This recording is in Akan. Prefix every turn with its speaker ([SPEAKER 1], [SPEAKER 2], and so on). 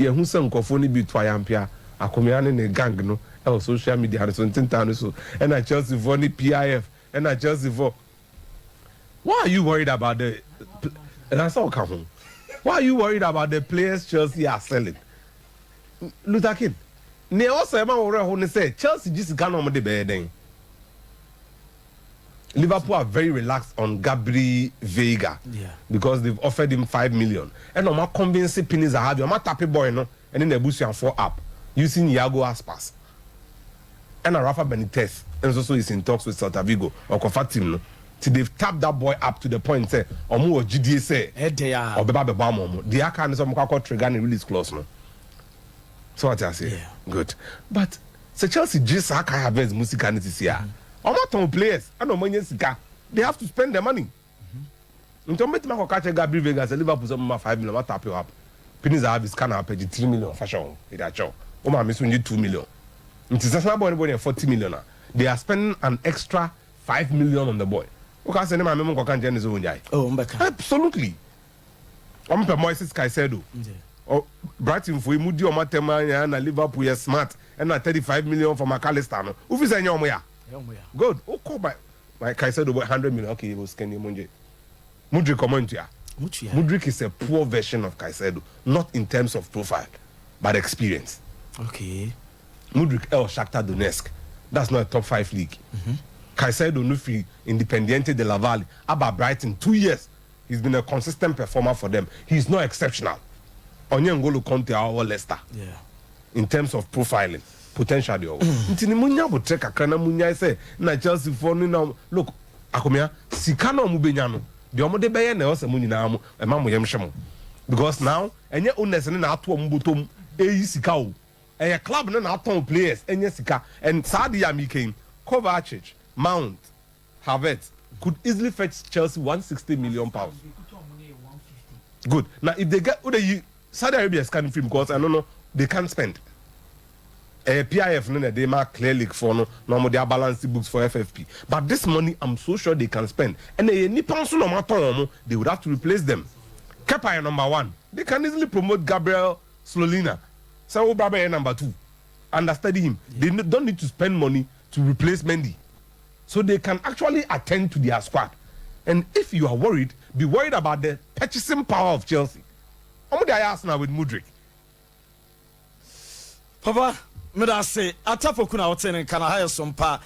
[SPEAKER 1] who send Kofoni be Twayampia, a command in a gang, no, social media, and so and I Chelsea for the PIF, and I Chelsea for. Why are you worried about the? And I saw come home. Why are you worried about the players Chelsea are selling? Luther King. Ne also ema wore ho ne say Chelsea just can on the bed. Liverpool are very relaxed on Gabriel Veiga because they've offered him 5 million. And no more convincing pennies I have you. I'm tappy boy no and then they boost you 4 up using Iago Aspas. And Rafa Benitez and also is in talks with Celta Vigo or Confat team no. Till they've tapped that boy up to the point say Omu GDA say or Beba Bebamo. The account is some trigger and release clause no. So what I say? Good. But so Chelsea just have his music and this year. I'm not on players. I know money they have to spend their money. In terms of my catch Gabriel Vegas, Liverpool some 5 million. What tap you up? Pennies I have is kind of pay 3 million for sure. It a show. Oh my, miss we need 2 million. It is not boy 40 million. They are spending an extra 5 million on the boy. Okay, say my memo can join his own guy. Oh, absolutely. I'm per Moises Caicedo. Oh, Brighton for Mudi or Matema and Liverpool is smart and 35 million for McAllister. Who is any way? Good. Oh, call by Caicedo about 100 million. Okay, he was Kenny Munje. Mudrik comment here. Mudrik is a poor version of Caicedo, not in terms of profile, but experience.
[SPEAKER 2] Okay.
[SPEAKER 1] Mudrik El Shakhtar Donetsk. That's not a top 5 league. Caicedo Nufi Independiente de la Valle. About Brighton 2 years. He's been a consistent performer for them. He's not exceptional. Onyengolo Conte or Leicester.
[SPEAKER 2] Yeah.
[SPEAKER 1] In terms of profiling, potentially. Ntini munya bo trek akana munya say na Chelsea for no look akomia sika na omubenya no de omode beye na ose munyina am e ma mo yemhwem because now enye owners na ato ombotom eyi sika o e club na aton players enye sika and sad ya Mikel Kovacic Mount Havertz could easily fetch Chelsea 160 million pounds. Good. Now if they get Saudi Arabia is coming free because I don't know they can't spend. PIF no they mark clear league for no they are balancing books for FFP. But this money I'm so sure they can spend. And any pounds no matter they would have to replace them. Kepa number 1. They can easily promote Gabriel Slolina. So Brabbe number 2. Understudy him. They don't need to spend money to replace Mendy. So they can actually attend to their squad. And if you are worried, be worried about the purchasing power of Chelsea. How much I ask now with Mudrik?
[SPEAKER 2] Papa, me da say atafo kuna wote ne kana ha SOMPA